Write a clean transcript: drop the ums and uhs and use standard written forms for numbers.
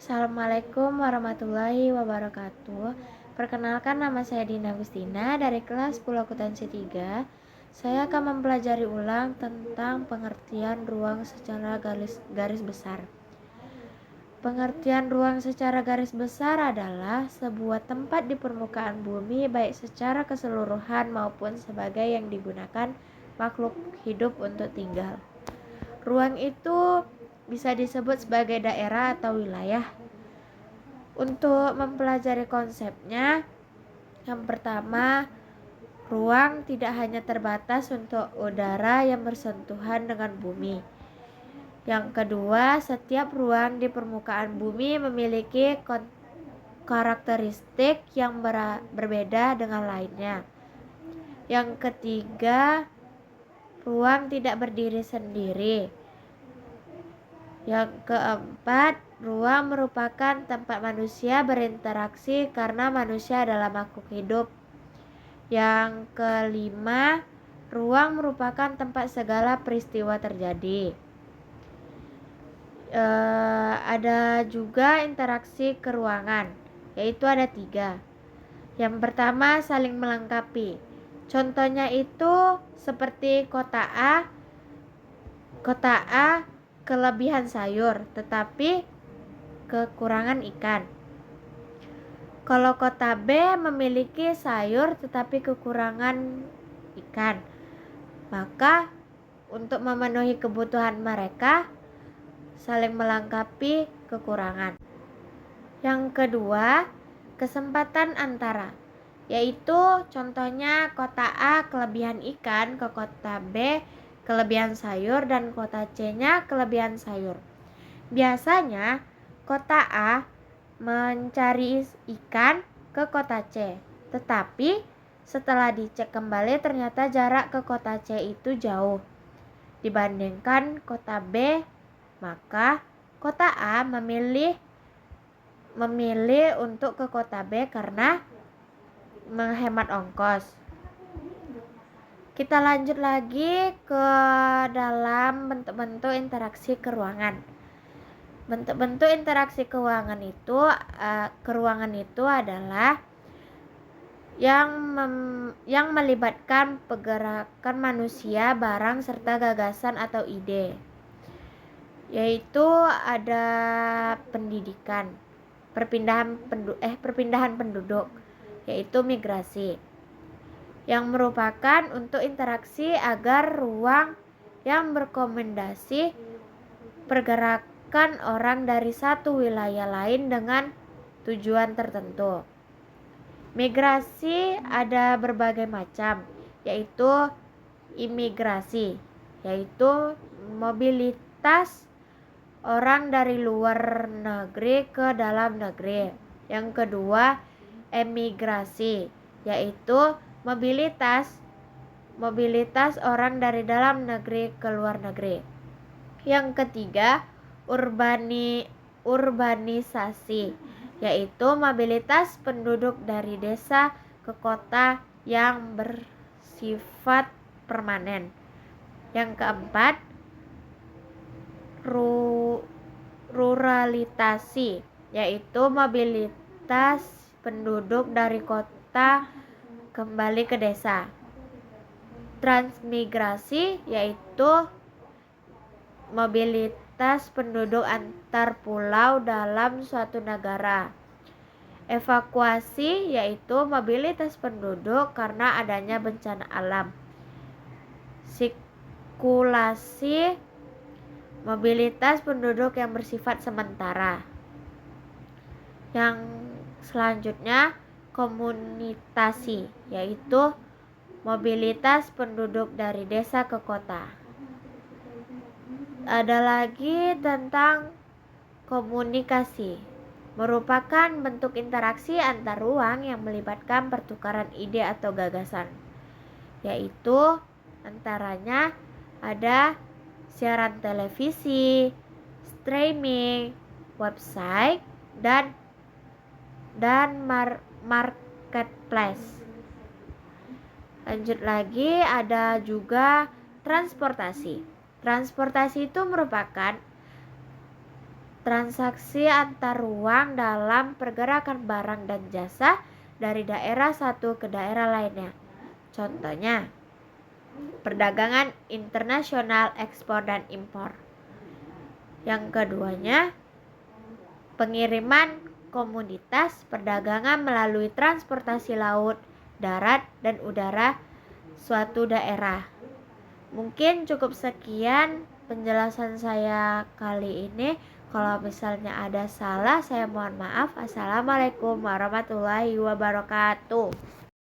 Assalamualaikum warahmatullahi wabarakatuh. Perkenalkan, nama saya Dina Agustina dari kelas 10 akuntansi 3. Saya akan mempelajari ulang tentang pengertian ruang secara garis besar. Pengertian ruang secara garis besar adalah sebuah tempat di permukaan bumi baik secara keseluruhan maupun sebagai yang digunakan makhluk hidup untuk tinggal. Ruang itu bisa disebut sebagai daerah atau wilayah. Untuk mempelajari konsepnya, yang pertama, ruang tidak hanya terbatas untuk udara yang bersentuhan dengan bumi. Yang kedua, setiap ruang di permukaan bumi memiliki karakteristik yang berbeda dengan lainnya. Yang ketiga, ruang tidak berdiri sendiri. Yang keempat, ruang merupakan tempat manusia berinteraksi karena manusia adalah makhluk hidup. Yang kelima, ruang merupakan tempat segala peristiwa terjadi. Ada juga interaksi keruangan, yaitu ada 3. Yang pertama, saling melengkapi. Contohnya itu seperti kota A kelebihan sayur tetapi kekurangan ikan. Kalau kota B memiliki sayur tetapi kekurangan ikan, maka untuk memenuhi kebutuhan mereka saling melengkapi kekurangan. Yang kedua, kesempatan antara, yaitu contohnya kota A kelebihan ikan, ke kota B kelebihan sayur, dan kota C-nya kelebihan sayur. Biasanya kota A mencari ikan ke kota C, tetapi setelah dicek kembali ternyata jarak ke kota C itu jauh dibandingkan kota B, maka kota A memilih untuk ke kota B karena menghemat ongkos. Kita lanjut lagi ke dalam bentuk-bentuk interaksi keuangan. Bentuk-bentuk interaksi keuangan itu adalah yang melibatkan pergerakan manusia, barang, serta gagasan atau ide. Yaitu ada pendidikan, perpindahan penduduk, yaitu migrasi, yang merupakan untuk interaksi agar ruang yang berkomendasi pergerakan orang dari satu wilayah lain dengan tujuan tertentu. Migrasi ada berbagai macam, yaitu imigrasi, yaitu mobilitas orang dari luar negeri ke dalam negeri. Yang kedua, emigrasi, yaitu mobilitas orang dari dalam negeri ke luar negeri. Yang ketiga, urbanisasi, yaitu mobilitas penduduk dari desa ke kota yang bersifat permanen. Yang keempat, ruralisasi, yaitu mobilitas penduduk dari kota kembali ke desa. Transmigrasi, yaitu mobilitas penduduk antar pulau dalam suatu negara. Evakuasi, yaitu mobilitas penduduk karena adanya bencana alam. Sirkulasi, mobilitas penduduk yang bersifat sementara. Yang selanjutnya, komunitasi, yaitu mobilitas penduduk dari desa ke kota. Ada lagi tentang komunikasi, merupakan bentuk interaksi antar ruang yang melibatkan pertukaran ide atau gagasan, yaitu antaranya ada siaran televisi, streaming, website, dan marketplace. Lanjut lagi, ada juga transportasi. Transportasi itu merupakan transaksi antar ruang dalam pergerakan barang dan jasa dari daerah satu ke daerah lainnya. Contohnya, perdagangan internasional, ekspor dan impor. Yang keduanya, pengiriman komoditas, perdagangan melalui transportasi laut, darat, dan udara suatu daerah. Mungkin cukup sekian penjelasan saya kali ini. Kalau misalnya ada salah, saya mohon maaf. Assalamualaikum warahmatullahi wabarakatuh.